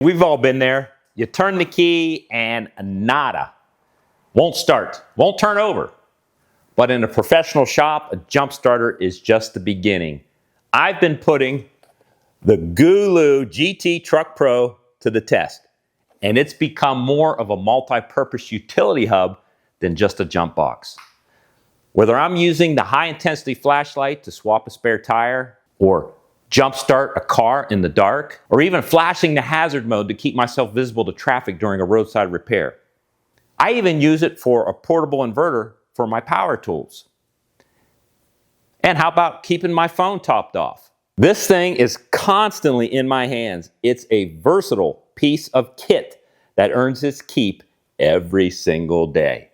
We've all been there. You turn the key and nada. Won't start, won't turn over. But in a professional shop, a jump starter is just the beginning. I've been putting the GOOLOO GT Truck Pro to the test, and it's become more of a multi-purpose utility hub than just a jump box. Whether I'm using the high-intensity flashlight to swap a spare tire, or jumpstart a car in the dark, or even flashing the hazard mode to keep myself visible to traffic during a roadside repair. I even use it for a portable inverter for my power tools. And how about keeping my phone topped off? This thing is constantly in my hands. It's a versatile piece of kit that earns its keep every single day.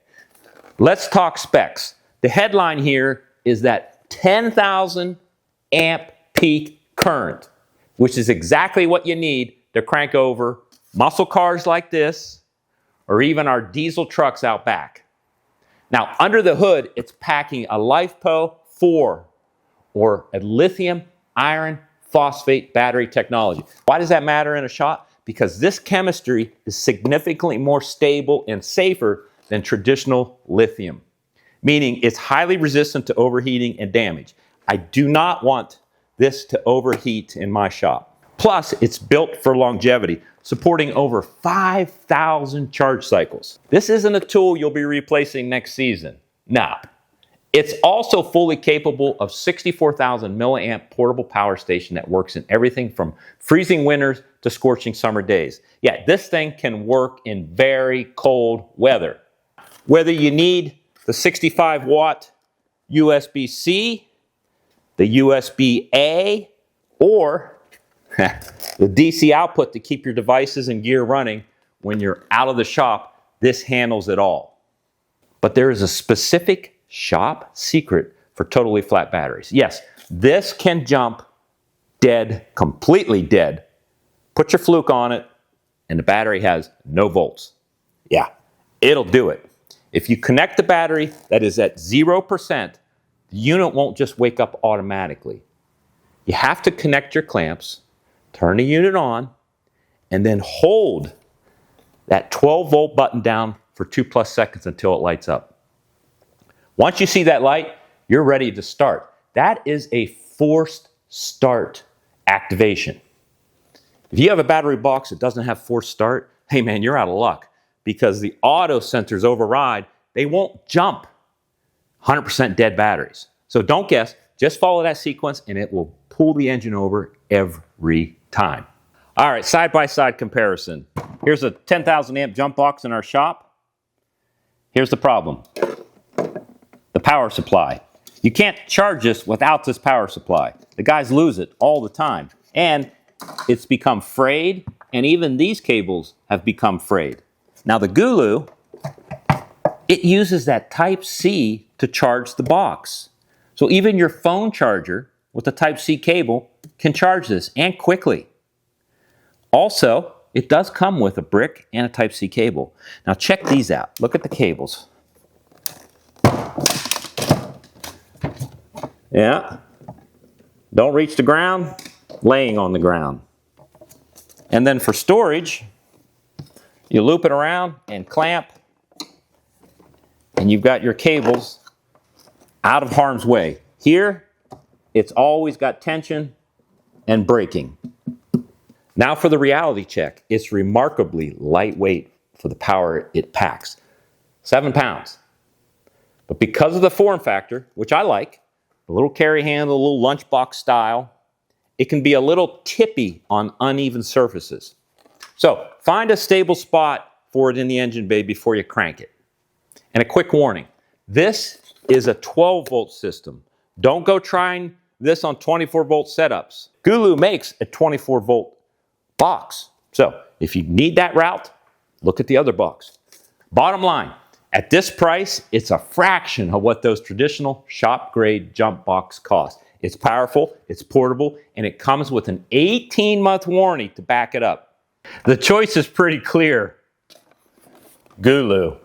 Let's talk specs. The headline here is that 10,000 amp peak current, which is exactly what you need to crank over muscle cars like this, or even our diesel trucks out back. Now, under the hood, it's packing a LiFePO4, or a lithium iron phosphate battery technology. Why does that matter in a shop? Because this chemistry is significantly more stable and safer than traditional lithium, meaning it's highly resistant to overheating and damage. I do not want this to overheat in my shop. Plus, it's built for longevity, supporting over 5,000 charge cycles. This isn't a tool you'll be replacing next season. Now, it's also fully capable of 64,000 milliamp portable power station that works in everything from freezing winters to scorching summer days. Yeah, this thing can work in very cold weather. Whether you need the 65 watt USB-C, the USB-A, or the DC output to keep your devices and gear running when you're out of the shop, this handles it all. But there is a specific shop secret for totally flat batteries. Yes, this can jump dead, completely dead. Put your fluke on it, and the battery has no volts. Yeah, it'll do it. If you connect the battery that is at 0%, the unit won't just wake up automatically. You have to connect your clamps, turn the unit on, and then hold that 12-volt button down for 2+ seconds until it lights up. Once you see that light, you're ready to start. That is a forced start activation. If you have a battery box that doesn't have forced start, hey man, you're out of luck, because the auto sensors override. They won't jump 100% dead batteries. So don't guess, just follow that sequence and it will pull the engine over every time. All right, side-by-side comparison. Here's a 10,000 amp jump box in our shop. Here's the problem. The power supply. You can't charge this without this power supply. The guys lose it all the time. And it's become frayed, and even these cables have become frayed. Now the GOOLOO, it uses that Type-C to charge the box. So even your phone charger with the Type-C cable can charge this, and quickly. Also, it does come with a brick and a Type-C cable. Now check these out. Look at the cables. Yeah. Don't reach the ground, laying on the ground. And then for storage, you loop it around and clamp, and you've got your cables out of harm's way. Here, it's always got tension and braking. Now for the reality check. It's remarkably lightweight for the power it packs. 7 pounds. But because of the form factor, which I like, a little carry handle, a little lunchbox style, it can be a little tippy on uneven surfaces. So find a stable spot for it in the engine bay before you crank it. And a quick warning, this is a 12-volt system. Don't go trying this on 24-volt setups. GOOLOO makes a 24-volt box. So if you need that route, look at the other box. Bottom line, at this price, it's a fraction of what those traditional shop-grade jump box cost. It's powerful, it's portable, and it comes with an 18-month warranty to back it up. The choice is pretty clear. GOOLOO.